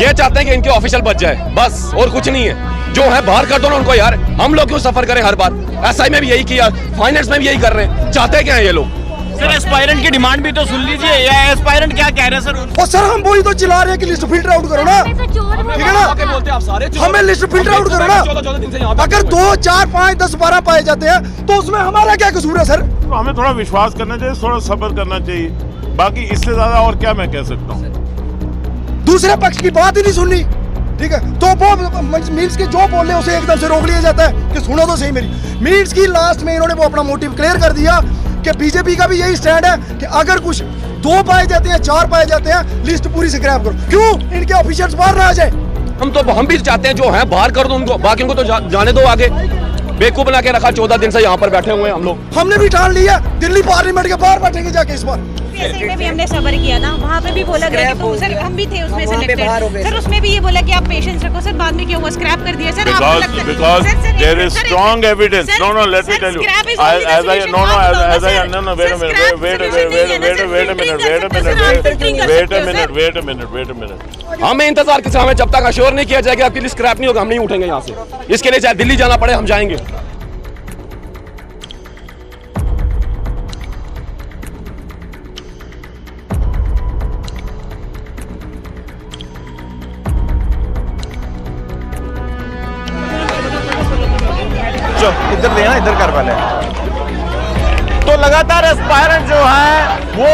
ये चाहते हैं कि इनके ऑफिशियल बच जाए बस, और कुछ नहीं है। जो है बाहर कर दो ना उनको यार, हम लोग क्यों सफर करें हर बार। एसआई में भी यही किया, फाइनेंस में भी यही कर रहे हैं। चाहते क्या है ये लोग? सर एस्पायरेंट की डिमांड भी तो सुन लीजिए, या एस्पायरेंट क्या कह रहे हैं सर? और सर हम वही तो चिल्ला रहे हैं कि लिस्ट फिल्टर आउट करो ना, ठीक है ना, हमें लिस्ट फिल्टर आउट करो ना। अगर 2, 4, 5, 10, 12 पाए जाते हैं तो उसमें हमारा क्या कसूर है सर? तो हमें थोड़ा विश्वास करना चाहिए, थोड़ा सब्र करना चाहिए, बाकी इससे ज्यादा और क्या मैं कह सकता हूँ। दूसरे पक्ष की बात ही नहीं सुननी, ठीक है, तो वो मीन्स की जो बोले उसे एकदम से रोक लिया जाता है कि सुनो तो सही मेरी। मीन्स की लास्ट में इन्होंने वो अपना मोटिव क्लियर कर दिया कि बीजेपी का भी यही स्टैंड है कि अगर कुछ 2 पाए जाते हैं, 4 पाए जाते हैं, लिस्ट पूरी से स्क्रैप करो। क्यों? इनके ऑफिशियल्स बाहर ना आ जाए। हम भी चाहते हैं जो है बाहर कर दो उनको, बाकी उनको तो जाने दो आगे। बेवकूफ बना के रखा, 14 दिन से यहाँ पर बैठे हुए हैं हम लोग। हमने भी ठान लिया दिल्ली पार्लियामेंट के बाहर बैठेंगे जाके इस बार। में भी हमने सबर किया ना, वहाँ पे भी बोला गया कि तो सर हम भी थे उसमें सिलेक्टेड, सर उसमें भी ये बोला कि आप पेशेंस रखो। सर बाद में क्या हुआ? स्क्रैप कर दिया sir. Because there is strong evidence. No, let me tell you. As I no, wait a minute. हमें इंतजार किसी, हमें जब तक अश्योर नहीं किया जाएगा आपकी लिस्ट स्क्रैप नहीं होगा, हम नहीं उठेंगे यहाँ से। इसके लिए चाहे दिल्ली जाना पड़े हम जाएंगे। इधर देना, इधर कर वाले। तो लगातार एस्पायरेंट जो है वो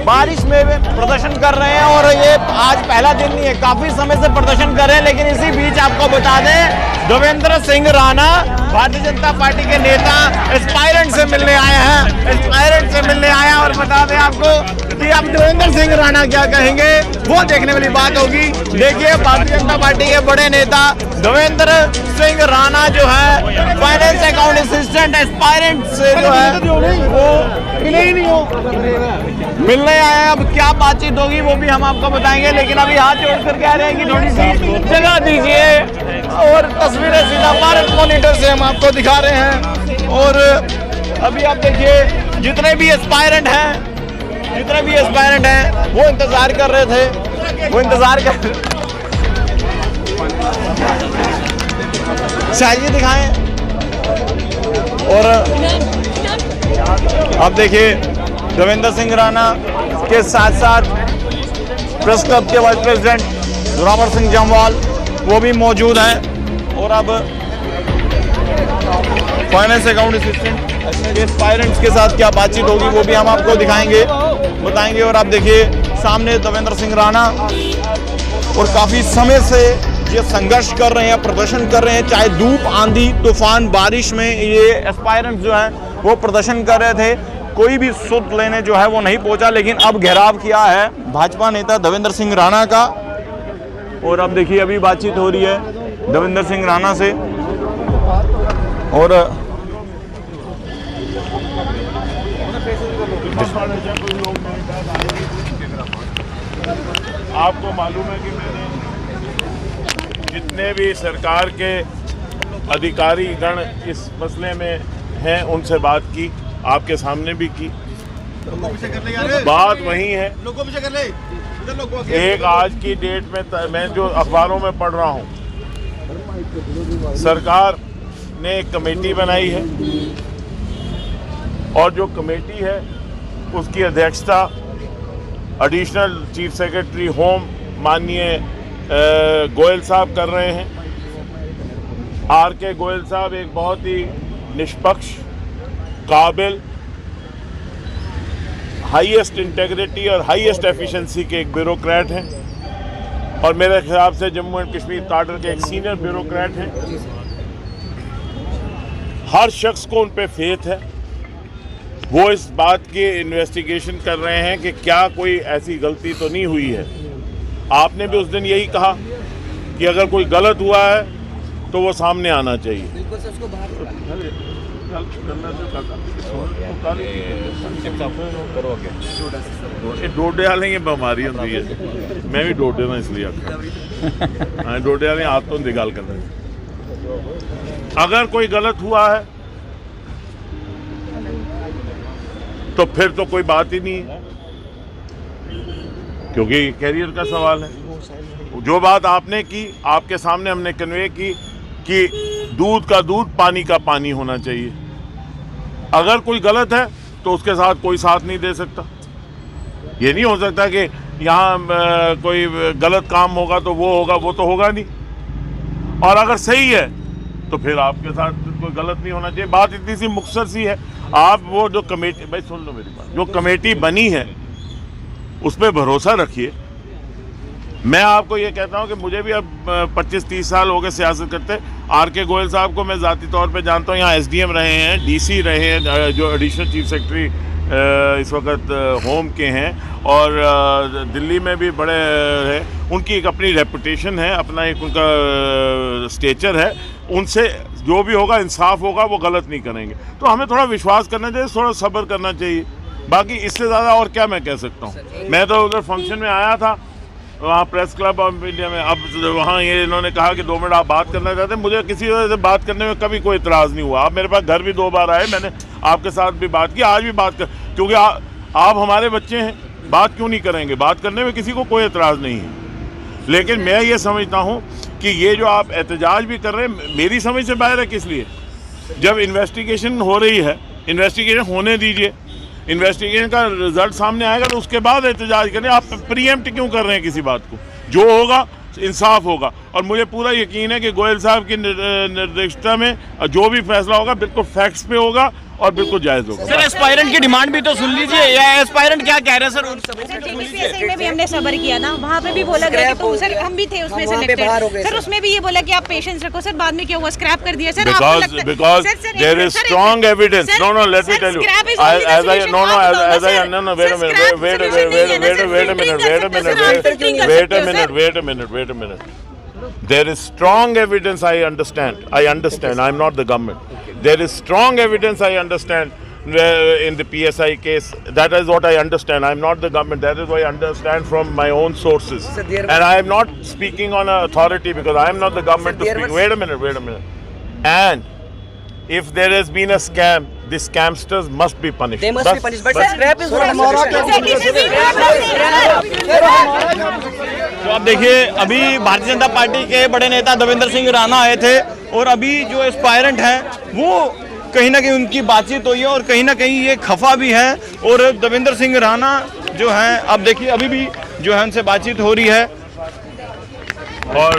बारिश में प्रदर्शन कर रहे हैं, और ये आज पहला दिन नहीं है, काफी समय से प्रदर्शन कर रहे हैं। लेकिन इसी बीच आपको बता दें, देवेंद्र सिंह राणा भारतीय जनता पार्टी के नेता एस्पायरेंट से मिलने आए हैं, एस्पायरेंट से मिलने आए हैं। और बता दें आपको कि अब देवेंद्र सिंह राणा क्या कहेंगे वो देखने वाली बात होगी। देखिए भारतीय जनता पार्टी के बड़े नेता देवेंद्र सिंह राणा जो है फाइनेंस अकाउंट असिस्टेंट एस्पायरेंट से जो है वो मिले ही नहीं हो, मिलने आए हैं। अब क्या बातचीत होगी वो भी हम आपको बताएंगे, लेकिन अभी हाथ जोड़कर कह रहे हैं कि थोड़ी सी जगह दीजिए। और तस्वीरें सीधा भारत मॉनिटर से हम आपको दिखा रहे हैं। और अभी आप देखिए जितने भी एस्पायरेंट हैं वो इंतजार कर रहे थे, वो इंतजार कर चाहिए दिखाएं। और अब देखिए देवेंद्र सिंह राणा के साथ साथ प्रेस क्लब के वाइस प्रेसिडेंट जोरावर सिंह जमवाल वो भी मौजूद हैं। और अब फाइनेंस अकाउंट असिस्टेंट एस्पायरेंट्स के साथ क्या बातचीत होगी वो भी हम आपको बताएंगे। और आप देखिए सामने देवेंद्र सिंह राणा, और काफ़ी समय से ये संघर्ष कर रहे हैं, प्रदर्शन कर रहे हैं, चाहे धूप, आंधी, तूफान, बारिश में ये एस्पायरेंट्स जो हैं वो प्रदर्शन कर रहे थे। कोई भी सुध लेने जो है वो नहीं पहुंचा, लेकिन अब घेराव किया है भाजपा नेता देवेंद्र सिंह राणा का। और अब देखिए अभी बातचीत हो रही है देवेंद्र सिंह राणा से। और आपको मालूम है कि मैंने जितने भी सरकार के अधिकारी गण इस मसले में हैं उनसे बात की, आपके सामने भी की। बात वही है। एक आज की डेट में मैं जो अखबारों में पढ़ रहा हूँ, सरकार ने एक कमेटी बनाई है, और जो कमेटी है उसकी अध्यक्षता एडिशनल चीफ सेक्रेटरी होम माननीय गोयल साहब कर रहे हैं। आर.के. गोयल साहब एक बहुत ही निष्पक्ष, काबिल, हाईएस्ट इंटेग्रिटी और हाईएस्ट एफिशिएंसी के एक ब्यूरोक्रेट हैं, और मेरे हिसाब से जम्मू एंड कश्मीर काडर के एक सीनियर ब्यूरोक्रेट हैं। हर शख्स को उन पे फेथ है। वो इस बात की इन्वेस्टिगेशन कर रहे हैं कि क्या कोई ऐसी गलती तो नहीं हुई है। आपने भी उस दिन यही कहा कि अगर कोई गलत हुआ है तो वो सामने आना चाहिए। डोडे वाले ये बीमारी होती है, मैं भी डोडे ना इसलिए आखिर डोडे वाले आप तो निकाल कर रहे हैं। अगर कोई गलत हुआ है तो फिर तो कोई बात ही नहीं है, क्योंकि कैरियर का सवाल है। जो बात आपने की, आपके सामने हमने कन्वे की कि दूध का दूध, पानी का पानी होना चाहिए। अगर कोई गलत है तो उसके साथ कोई साथ नहीं दे सकता। ये नहीं हो सकता कि यहाँ कोई गलत काम होगा तो वो होगा, वो तो होगा नहीं। और अगर सही है तो फिर आपके साथ कोई गलत नहीं होना चाहिए। बात इतनी सी मुख्तसर सी है। आप वो जो कमेटी, भाई सुन लो मेरी बात, जो कमेटी बनी है उस पर भरोसा रखिए। मैं आपको ये कहता हूँ कि मुझे भी अब 25-30 साल हो गए सियासत करते। आर.के. गोयल साहब को मैं ज़ाती तौर पे जानता हूँ, यहाँ SDM रहे हैं, DC रहे हैं, जो एडिशनल चीफ सेक्रेटरी इस वक्त होम के हैं, और दिल्ली में भी बड़े हैं। उनकी एक अपनी रेपुटेशन है, अपना एक उनका स्टेचर है। उनसे जो भी होगा इंसाफ होगा, वो गलत नहीं करेंगे। तो हमें थोड़ा विश्वास करना चाहिए, थोड़ा सब्र करना चाहिए। बाकी इससे ज़्यादा और क्या मैं कह सकता हूँ। मैं तो उधर फंक्शन में आया था, वहाँ प्रेस क्लब ऑफ इंडिया में। अब वहाँ ये इन्होंने कहा कि 2 मिनट आप बात करना चाहते हैं। मुझे किसी वजह से बात करने में कभी कोई इतराज़ नहीं हुआ। आप मेरे पास घर भी 2 बार आए, मैंने आपके साथ भी बात की, आज भी बात कर, क्योंकि आप हमारे बच्चे हैं, बात क्यों नहीं करेंगे। बात करने में किसी को कोई एतराज़ नहीं है। लेकिन मैं ये समझता हूँ कि ये जो आप एहतजाज भी कर रहे हैं, मेरी समझ से बाहर है। किस लिए? जब इन्वेस्टिगेशन हो रही है, इन्वेस्टिगेशन होने दीजिए, इन्वेस्टिगेशन का रिजल्ट सामने आएगा तो उसके बाद एहतजाज करें। आप प्रीएम्प्ट क्यों कर रहे हैं किसी बात को? जो होगा इंसाफ होगा। और मुझे पूरा यकीन है कि गोयल साहब की निर्देशता में जो भी फैसला होगा बिल्कुल फैक्ट्स पे होगा और बिल्कुल जायज़ होगा। सर एस्पायरेंट की डिमांड भी तो सुन लीजिए, या एस्पायरेंट क्या कह रहे हैं सर? JPCSI में भी हमने सबर किया ना, वहाँ पे भी बोला गया कि तो सर हम भी थे उसमें सिलेक्टेड सर, उसमें भी ये बोला कि आप पेशेंस रखो सर, बाद में क्या हुआ, स्क्रैप कर दिया sir. Because there is strong evidence. No, let me tell you. Wait a minute. There is strong evidence. I understand. I'm not the government. There is strong evidence. I understand. In the PSI case, that is what I understand. I'm not the government. That is what I understand from my own sources. And I am not speaking on an authority because I am not the government to speak. Wait a minute. And if there has been a scam, the scamsters must be punished. They must be punished. But scrap is what तो अब देखिए, अभी Bharatiya Janata party के बड़े नेता देवेंद्र सिंह राणा आए थे, और अभी जो एस्पायरेंट हैं वो कहीं ना कहीं उनकी बातचीत हुई है, और कहीं ना कहीं ये खफा भी है। और देवेंद्र सिंह राणा जो हैं, अब देखिए अभी भी जो है उनसे बातचीत हो रही है। और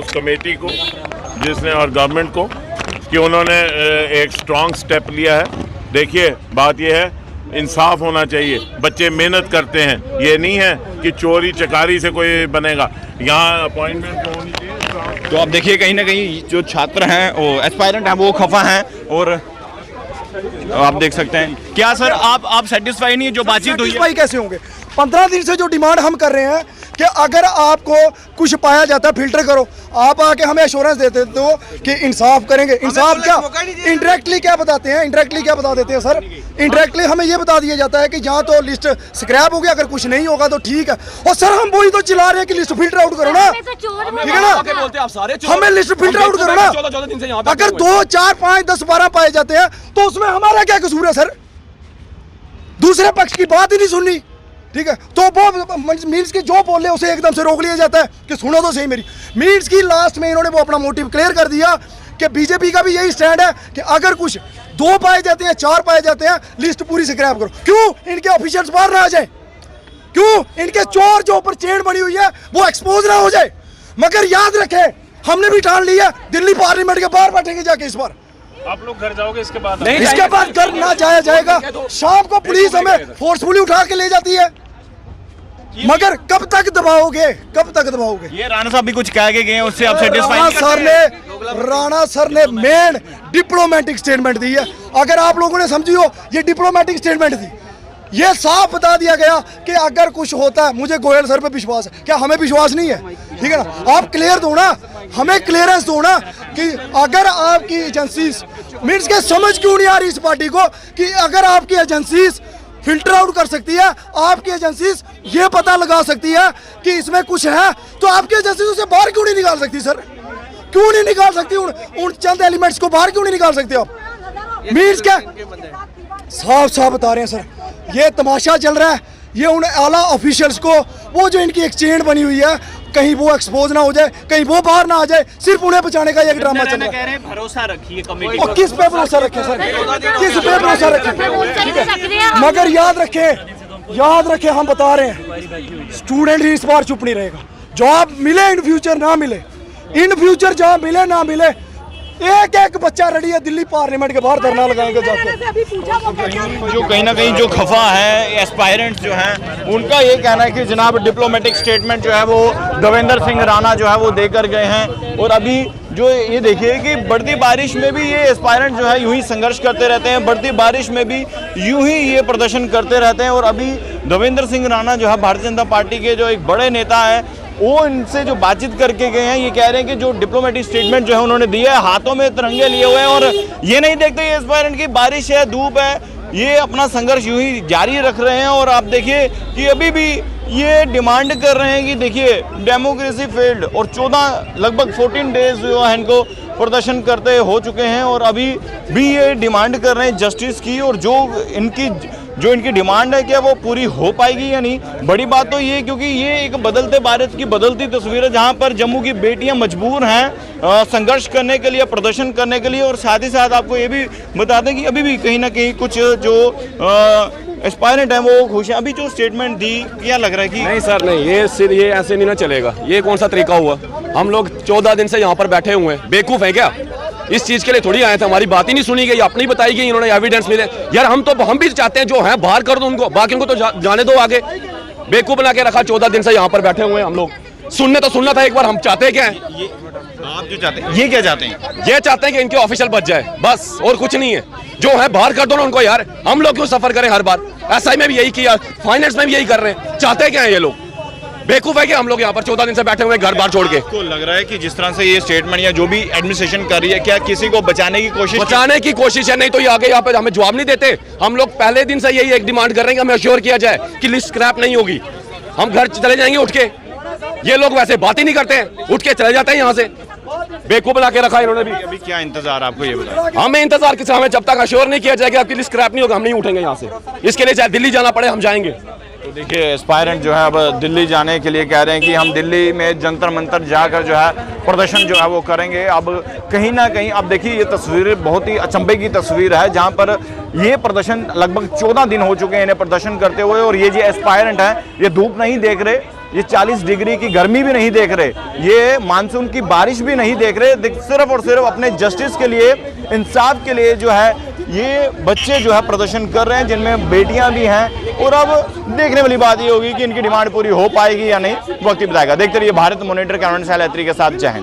उस कमेटी को जिसने, और गवर्नमेंट को, कि उन्होंने एक स्ट्रॉन्ग स्टेप लिया है। देखिए बात यह है, इंसाफ होना चाहिए। बच्चे मेहनत करते हैं, ये नहीं है कि चोरी चकारी से कोई बनेगा। यहाँ अपॉइंटमेंट होनी चाहिए। तो आप देखिए कहीं ना कहीं जो छात्र हैं, वो एस्पायरेंट हैं, वो खफा हैं। और आप देख सकते हैं, क्या सर आप सेटिस्फाई नहीं है जो बातचीत हुई है? कैसे होंगे? 15 दिन से जो डिमांड हम कर रहे हैं कि अगर आपको कुछ पाया जाता है फिल्टर करो। आप आके हमें एश्योरेंस देते हो कि इंसाफ करेंगे। इंसाफ क्या? इंडायरेक्टली क्या बताते हैं? इंडायरेक्टली क्या बता देते हैं सर? इंडायरेक्टली हमें ये बता दिया जाता है कि जहाँ तो लिस्ट स्क्रैप हो गया, अगर कुछ नहीं होगा तो ठीक है। और सर हम वही तो चिल्ला रहे हैं कि लिस्ट फिल्टर आउट करो ना, ठीक है ना? हमें लिस्ट फिल्टर आउट करो ना। अगर 2, 4, 5, 10, 12 पाए जाते हैं तो उसमें हमारा क्या कसूर है सर? दूसरे पक्ष की बात ही नहीं सुननी, ठीक है? तो वो मीन्स की जो बोले उसे एकदम से रोक लिया जाता है कि सुनो तो सही मेरी। मीन्स की लास्ट में इन्होंने वो अपना मोटिव क्लियर कर दिया कि बीजेपी का भी यही स्टैंड है कि अगर कुछ 2 पाए जाते हैं, 4 पाए जाते हैं, लिस्ट पूरी से स्क्रैप करो। क्यों? इनके ऑफिशियल्स बाहर ना आ जाए, क्यों? इनके चोर जो ऊपर चेन बनी हुई है वो एक्सपोज ना हो जाए। मगर याद रखें, हमने भी ठान लिया, दिल्ली पार्लियामेंट के बाहर बैठेंगे जाके इस बार। आप लोग घर जाओगे इसके बाद? नहीं, इसके बाद घर ना जाया जाएगा। शाम को पुलिस हमें फोर्सफुली उठा के ले जाती है, मगर कब तक दबाओगे? कब तक दबाओगे? ये राणा साहब भी कुछ कह के गए हैं, उससे आप सेटिस्फाई? राणा सर ने मेन डिप्लोमेटिक स्टेटमेंट दी है। अगर आप लोगों ने समझी हो, ये डिप्लोमेटिक स्टेटमेंट थी। ये साफ बता दिया गया कि अगर कुछ होता है, मुझे गोयल सर पे विश्वास है। क्या हमें विश्वास नहीं है? ठीक है ना? आप क्लियर दो ना, हमें क्लियरेंस दो ना कि अगर आपकी एजेंसीज, मीन्स के समझ क्यों नहीं आ रही इस पार्टी को कि अगर आपकी एजेंसीज फिल्टर आउट कर सकती है, आपकी एजेंसीज ये पता लगा सकती है कि इसमें कुछ है, तो आपकी एजेंसीज उसे बाहर क्यों नहीं निकाल सकती सर? क्यों नहीं निकाल सकती? उन चंद एलिमेंट्स को बाहर क्यों नहीं निकाल सकते आप? मीन्स क्या साफ बता रहे हैं सर, ये तमाशा चल रहा है। ये उन आला ऑफिशियल्स को, वो जो इनकी एक चेन बनी हुई है, कहीं वो एक्सपोज ना हो जाए, कहीं वो बाहर ना आ जाए, सिर्फ उन्हें बचाने का एक ड्रामा चल रहा है। कह रहे हैं भरोसा रखिए कमेटी और किस पे भरोसा रखें सर, किस पे भरोसा रखें? मगर याद रखें हम बता रहे हैं, स्टूडेंट ही इस बार चुप नहीं रहेगा। जॉब मिले इन फ्यूचर ना मिले, इन फ्यूचर जॉब मिले ना मिले, एक एक बच्चा रेडी है दिल्ली पार्लियामेंट के बाहर धरना लगाएंगे जाके। जो कहीं ना कहीं जो खफा है एस्पायरेंट्स जो हैं, उनका ये कहना है कि जनाब डिप्लोमेटिक स्टेटमेंट जो है वो देवेंद्र सिंह राणा जो है वो देकर गए हैं। और अभी जो ये देखिए कि बढ़ती बारिश में भी ये एस्पायरेंट जो है यूं ही संघर्ष करते रहते हैं, बढ़ती बारिश में भी यूं ही ये प्रदर्शन करते रहते हैं। और अभी देवेंद्र सिंह राणा जो है भारतीय जनता पार्टी के जो एक बड़े नेता है, वो इनसे जो बातचीत करके गए हैं, ये कह रहे हैं कि जो डिप्लोमेटिक स्टेटमेंट जो है उन्होंने दिया है, हाथों में तिरंगे लिए हुए हैं और ये नहीं देखते ये एस्पायरेंट की बारिश है, धूप है, ये अपना संघर्ष यूं ही जारी रख रहे हैं। और आप देखिए कि अभी भी ये डिमांड कर रहे हैं कि देखिए डेमोक्रेसी फेल्ड, और 14 लगभग 14 डेज जो है इनको प्रदर्शन करते हो चुके हैं और अभी भी ये डिमांड कर रहे हैं जस्टिस की। और जो इनकी डिमांड है क्या वो पूरी हो पाएगी या नहीं, बड़ी बात तो ये, क्योंकि ये एक बदलते भारत की बदलती तस्वीर है जहां पर जम्मू की बेटियां मजबूर हैं संघर्ष करने के लिए, प्रदर्शन करने के लिए। और साथ ही साथ आपको ये भी बता दें कि अभी भी कहीं ना कहीं कुछ जो एस्पायरेंट हैं वो खुश हैं। अभी जो स्टेटमेंट दी, क्या लग रहा है कि नहीं सर नहीं, ये ऐसे नहीं ना चलेगा। ये कौन सा तरीका हुआ? हम लोग 14 दिन से यहाँ पर बैठे हुए हैं, बेवकूफ़ है क्या? इस चीज के लिए थोड़ी आए थे, हमारी बात ही नहीं सुनी गई, अपनी बताई गई, इन्होंने एविडेंस मिले। यार हम भी चाहते हैं जो है बाहर कर दो उनको, बाकी उनको तो जाने दो आगे। बेवकूफ बना के रखा, 14 दिन से यहाँ पर बैठे हुए हैं हम लोग। सुनना था एक बार, हम चाहते क्या है? आप जो चाहते हैं, ये क्या चाहते हैं? ये चाहते हैं कि इनके ऑफिशियल बच जाए, बस और कुछ नहीं है। जो है बाहर कर दो ना उनको यार, हम लोग क्यों सफर करें हर बार? एसआई में भी यही किया, फाइनेंस में भी यही कर रहे हैं। चाहते क्या है ये लोग? बेवकूफ है कि हम लोग यहाँ पर 14 दिन से बैठे हुए घर बार छोड़ के। आपको लग रहा है कि जिस तरह से ये स्टेटमेंट या जो भी एडमिनिस्ट्रेशन कर रही है, क्या किसी को बचाने की कोशिश है? नहीं तो ये आगे यहाँ पे हमें जवाब नहीं देते। हम लोग पहले दिन से यही एक डिमांड कर रहे हैं कि हमें अश्योर किया जाए कि लिस्ट स्क्रैप नहीं होगी, हम घर चले जाएंगे उठ के। ये लोग वैसे बात ही नहीं करते हैं, उठ के चले जाते हैं यहाँ से। बेवकूफ बना के रखा इन्होंने भी। अभी क्या इंतजार आपको ये बताओ? हमें इंतजार किसी, हमें जब तक अश्योर नहीं किया जाएगा आपकी लिस्ट स्क्रैप नहीं होगा, हम नहीं उठेंगे यहाँ से। इसके लिए चाहे दिल्ली जाना पड़े हम जाएंगे। तो देखिए एस्पायरेंट जो है अब दिल्ली जाने के लिए कह रहे हैं कि हम दिल्ली में जंतर मंतर जाकर जो है प्रदर्शन जो है वो करेंगे। अब कहीं ना कहीं अब देखिए ये तस्वीर बहुत ही अचंभे की तस्वीर है, जहां पर ये प्रदर्शन लगभग 14 दिन हो चुके हैं इन्हें प्रदर्शन करते हुए। और ये जो एस्पायरेंट है ये धूप नहीं देख रहे, ये 40 डिग्री की गर्मी भी नहीं देख रहे, ये मानसून की बारिश भी नहीं देख रहे, सिर्फ और सिर्फ अपने जस्टिस के लिए, इंसाफ के लिए जो है ये बच्चे जो है प्रदर्शन कर रहे हैं, जिनमें बेटियां भी हैं। और अब देखने वाली बात ये होगी कि इनकी डिमांड पूरी हो पाएगी या नहीं, वक्त ही बताएगा। देखते रहिए भारत मॉनिटर कैमरामैन साहिल अत्री के साथ। जय हिंद।